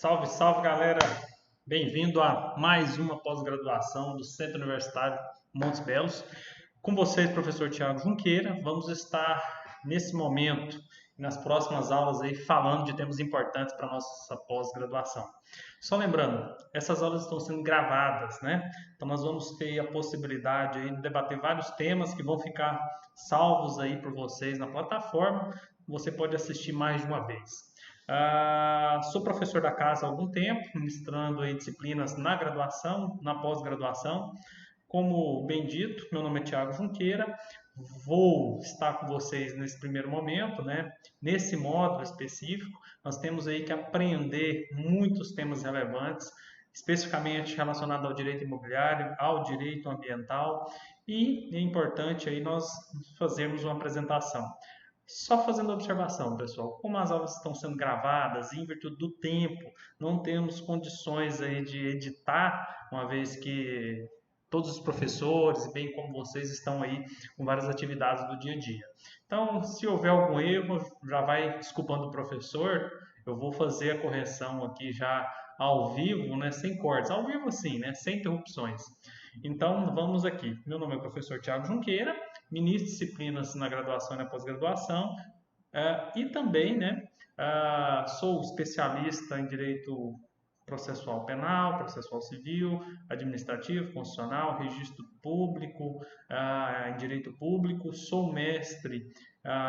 Salve, salve galera! Bem-vindo a mais uma pós-graduação do Centro Universitário Montes Belos. Com vocês, professor Tiago Junqueira, vamos estar nesse momento e nas próximas aulas aí falando de temas importantes para a nossa pós-graduação. Só lembrando, essas aulas estão sendo gravadas, né? Então nós vamos ter a possibilidade aí de debater vários temas que vão ficar salvos aí por vocês na plataforma. Você pode assistir mais de uma vez. Sou professor da casa há algum tempo, ministrando aí disciplinas na graduação, na pós-graduação. Como bem dito, meu nome é Tiago Junqueira, vou estar com vocês nesse primeiro momento, né? Nesse módulo específico, nós temos aí que aprender muitos temas relevantes, especificamente relacionados ao direito imobiliário, ao direito ambiental, e é importante aí nós fazermos uma apresentação. Só fazendo observação, pessoal, como as aulas estão sendo gravadas, em virtude do tempo, não temos condições aí de editar, uma vez que todos os professores, bem como vocês, estão aí com várias atividades do dia a dia. Então, se houver algum erro, já vai desculpando o professor, eu vou fazer a correção aqui já ao vivo, né, sem cortes, ao vivo sim, né, sem interrupções. Então, vamos aqui. Meu nome é o professor Tiago Junqueira, ministro de disciplinas na graduação e na pós-graduação, e também, né, sou especialista em direito processual penal, processual civil, administrativo, constitucional, registro público, em direito público, sou mestre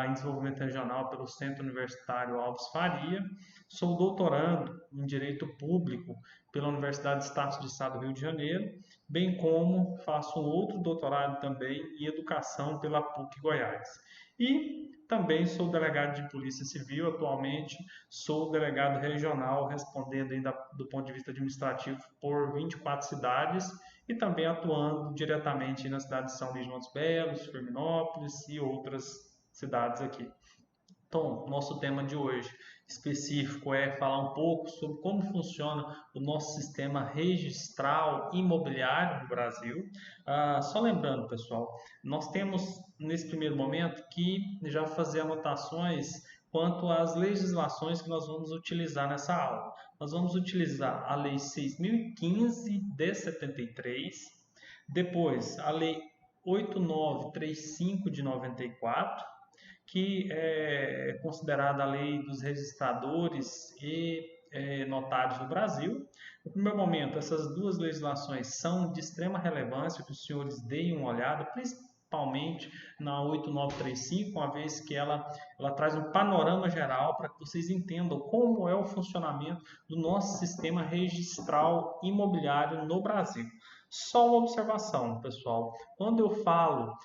em desenvolvimento regional pelo Centro Universitário Alves Faria, sou doutorando em direito público pela Universidade de Estácio de Sá do Rio de Janeiro, bem como faço um outro doutorado também em educação pela PUC Goiás. E também sou delegado de Polícia Civil, atualmente sou delegado regional, respondendo ainda do ponto de vista administrativo por 24 cidades e também atuando diretamente na cidade de São Luís de Montes Belos, Firminópolis e outras cidades aqui. Então, nosso tema de hoje específico é falar um pouco sobre como funciona o nosso sistema registral imobiliário no Brasil. Só lembrando, pessoal, nós temos nesse primeiro momento que já fazer anotações quanto às legislações que nós vamos utilizar nessa aula. Nós vamos utilizar a Lei 6.015 de 73, depois a Lei 8.935 de 94, que é considerada a lei dos registradores e notários do Brasil. No primeiro momento, essas duas legislações são de extrema relevância, que os senhores deem uma olhada, principalmente na 8935, uma vez que ela traz um panorama geral para que vocês entendam como é o funcionamento do nosso sistema registral imobiliário no Brasil. Só uma observação, pessoal. Quando eu falo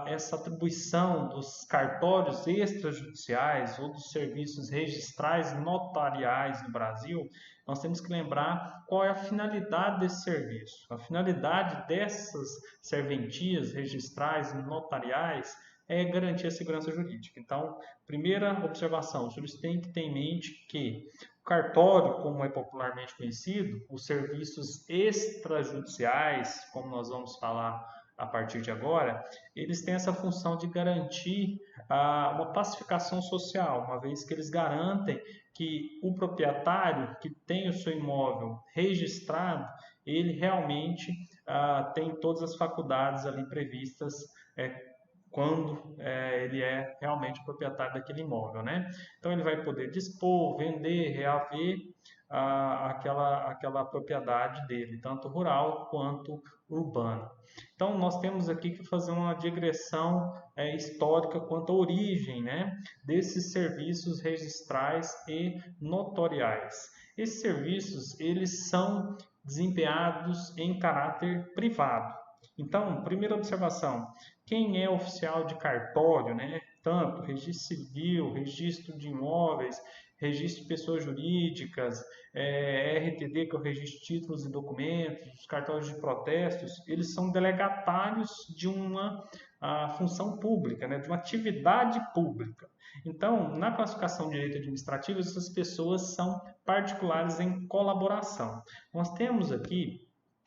essa atribuição dos cartórios extrajudiciais ou dos serviços registrais notariais no Brasil, nós temos que lembrar qual é a finalidade desse serviço. A finalidade dessas serventias registrais notariais é garantir a segurança jurídica. Então, primeira observação, os senhores têm que ter em mente que o cartório, como é popularmente conhecido, os serviços extrajudiciais, como nós vamos falar a partir de agora, eles têm essa função de garantir uma pacificação social, uma vez que eles garantem que o proprietário que tem o seu imóvel registrado, ele realmente tem todas as faculdades ali previstas quando ele é realmente proprietário daquele imóvel, né? Então ele vai poder dispor, vender, reaver aquela propriedade dele, tanto rural quanto urbana. Então nós temos aqui que fazer uma digressão histórica quanto à origem, né, desses serviços registrais e notoriais. Esses serviços eles são desempenhados em caráter privado. Então, primeira observação, quem é oficial de cartório, né? Tanto registro civil, registro de imóveis, registro de pessoas jurídicas, RTD, que é o registro de títulos e documentos, os cartórios de protestos, eles são delegatários de uma função pública, né? De uma atividade pública. Então, na classificação de direito administrativo, essas pessoas são particulares em colaboração. Nós temos aqui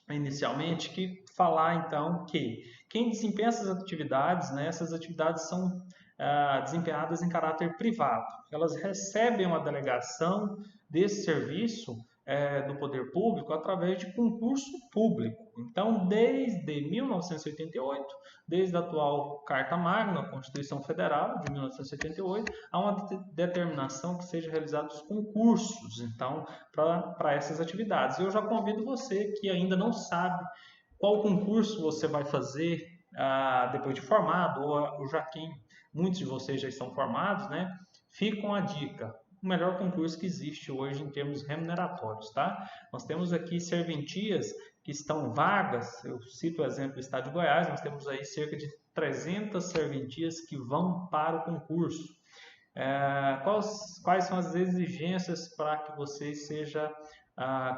inicialmente que falar então que quem desempenha essas atividades, né, essas atividades são desempenhadas em caráter privado. Elas recebem uma delegação desse serviço do poder público através de concurso público. Então, desde 1988, desde a atual Carta Magna, a Constituição Federal de 1988, há uma determinação que sejam realizados concursos, então, para essas atividades. Eu já convido você que ainda não sabe qual concurso você vai fazer depois de formado, ou já quem muitos de vocês já estão formados, né? Fica com a dica. O melhor concurso que existe hoje em termos remuneratórios, tá? Nós temos aqui serventias que estão vagas, eu cito o exemplo do estado de Goiás, nós temos aí cerca de 300 serventias que vão para o concurso. Quais são as exigências para que você seja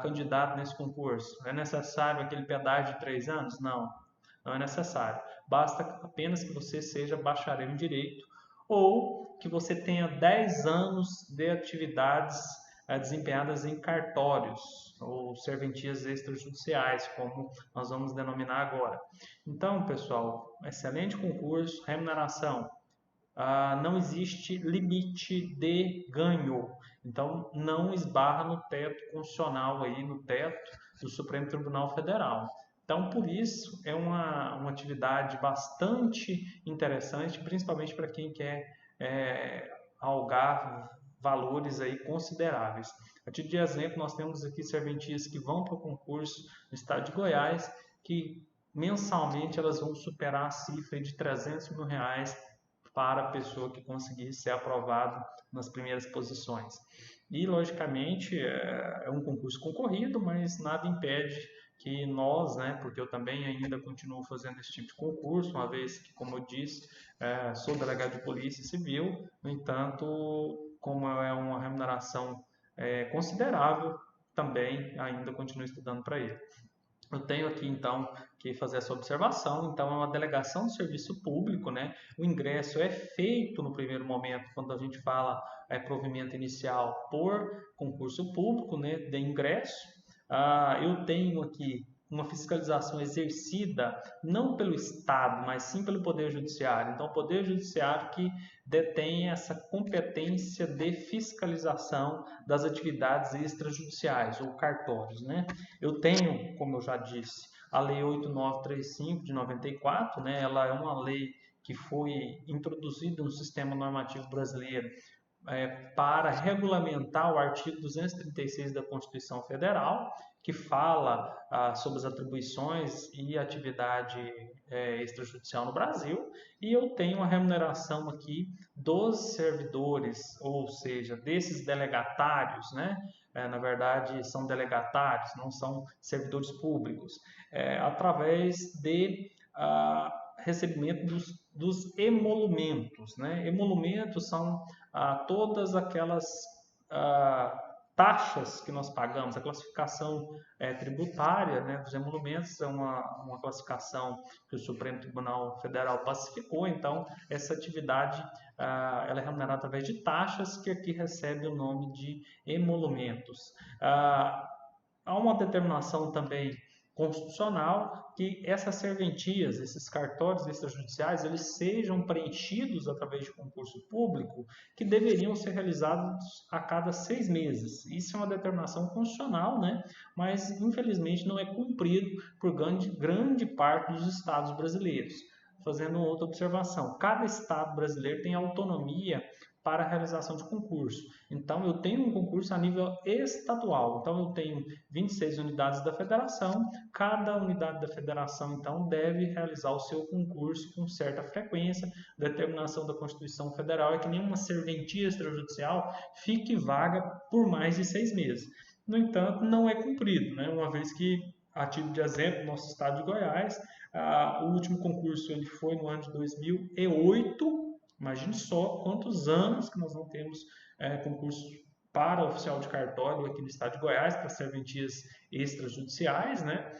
candidato nesse concurso? É necessário aquele pedágio de 3 anos? Não, não é necessário. Basta apenas que você seja bacharel em Direito ou que você tenha 10 anos de atividades desempenhadas em cartórios ou serventias extrajudiciais, como nós vamos denominar agora. Então, pessoal, excelente concurso, remuneração. Não existe limite de ganho. Então, não esbarra no teto constitucional, aí, no teto do Supremo Tribunal Federal. Então, por isso, é uma atividade bastante interessante, principalmente para quem quer algar valores aí consideráveis. A título de exemplo, nós temos aqui serventias que vão para o concurso no estado de Goiás, que mensalmente elas vão superar a cifra de R$300 mil para a pessoa que conseguir ser aprovado nas primeiras posições. E, logicamente, é um concurso concorrido, mas nada impede que nós, né, porque eu também ainda continuo fazendo esse tipo de concurso, uma vez que, como eu disse, sou delegado de polícia civil, no entanto, como é uma remuneração considerável, também ainda continuo estudando para ele. Eu tenho aqui, então, que fazer essa observação. Então, é uma delegação de serviço público, né? O ingresso é feito no primeiro momento, quando a gente fala provimento inicial por concurso público, né? De ingresso. Eu tenho aqui uma fiscalização exercida não pelo Estado, mas sim pelo Poder Judiciário. Então, o Poder Judiciário que detém essa competência de fiscalização das atividades extrajudiciais ou cartórios, né? Eu tenho, como eu já disse, a Lei 8935 de 94, né? Ela é uma lei que foi introduzida no sistema normativo brasileiro para regulamentar o artigo 236 da Constituição Federal, que fala sobre as atribuições e atividade extrajudicial no Brasil, e eu tenho a remuneração aqui dos servidores, ou seja, desses delegatários, né? Na verdade, são delegatários, não são servidores públicos, através de recebimento dos emolumentos, né? Emolumentos são todas aquelas taxas que nós pagamos. A classificação tributária, né, dos emolumentos é uma classificação que o Supremo Tribunal Federal pacificou. Então, essa atividade ela é remunerada através de taxas, que aqui recebe o nome de emolumentos. Há uma determinação também constitucional que essas serventias, esses cartórios extrajudiciais, eles sejam preenchidos através de concurso público, que deveriam ser realizados a cada 6 meses. Isso é uma determinação constitucional, né? Mas infelizmente não é cumprido por grande parte dos estados brasileiros. Fazendo outra observação, cada estado brasileiro tem autonomia para a realização de concurso. Então, eu tenho um concurso a nível estadual. Então, eu tenho 26 unidades da federação. Cada unidade da federação, então, deve realizar o seu concurso com certa frequência. A determinação da Constituição Federal é que nenhuma serventia extrajudicial fique vaga por mais de 6 meses. No entanto, não é cumprido, né? Uma vez que, a título de exemplo, nosso estado de Goiás, o último concurso ele foi no ano de 2008. Imagine só quantos anos que nós não temos concurso para oficial de cartório aqui no estado de Goiás, para serventias extrajudiciais, né?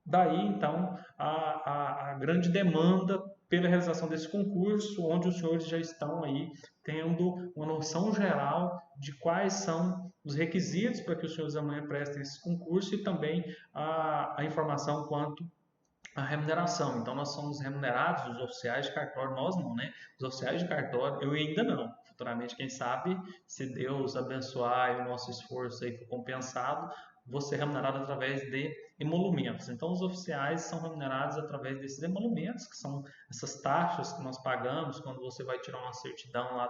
Daí, então, a grande demanda pela realização desse concurso, onde os senhores já estão aí tendo uma noção geral de quais são os requisitos para que os senhores amanhã prestem esse concurso e também a informação quanto a remuneração. Então, nós somos remunerados, os oficiais de cartório, nós não, né? Os oficiais de cartório, eu ainda não. Futuramente, quem sabe, se Deus abençoar e o nosso esforço aí for compensado, você é remunerado através de emolumentos. Então, os oficiais são remunerados através desses emolumentos, que são essas taxas que nós pagamos quando você vai tirar uma certidão lá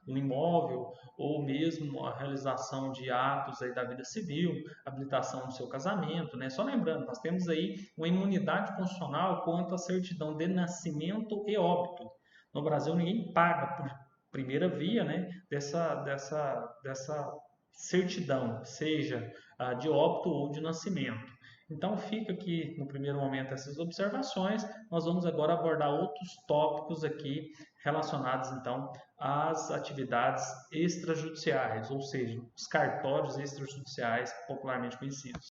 do imóvel, ou mesmo a realização de atos aí da vida civil, habilitação do seu casamento, né? Só lembrando, nós temos aí uma imunidade constitucional quanto à certidão de nascimento e óbito. No Brasil, ninguém paga por primeira via, né, dessa certidão, seja de óbito ou de nascimento. Então fica aqui no primeiro momento essas observações. Nós vamos agora abordar outros tópicos aqui relacionados então às atividades extrajudiciais, ou seja, os cartórios extrajudiciais popularmente conhecidos.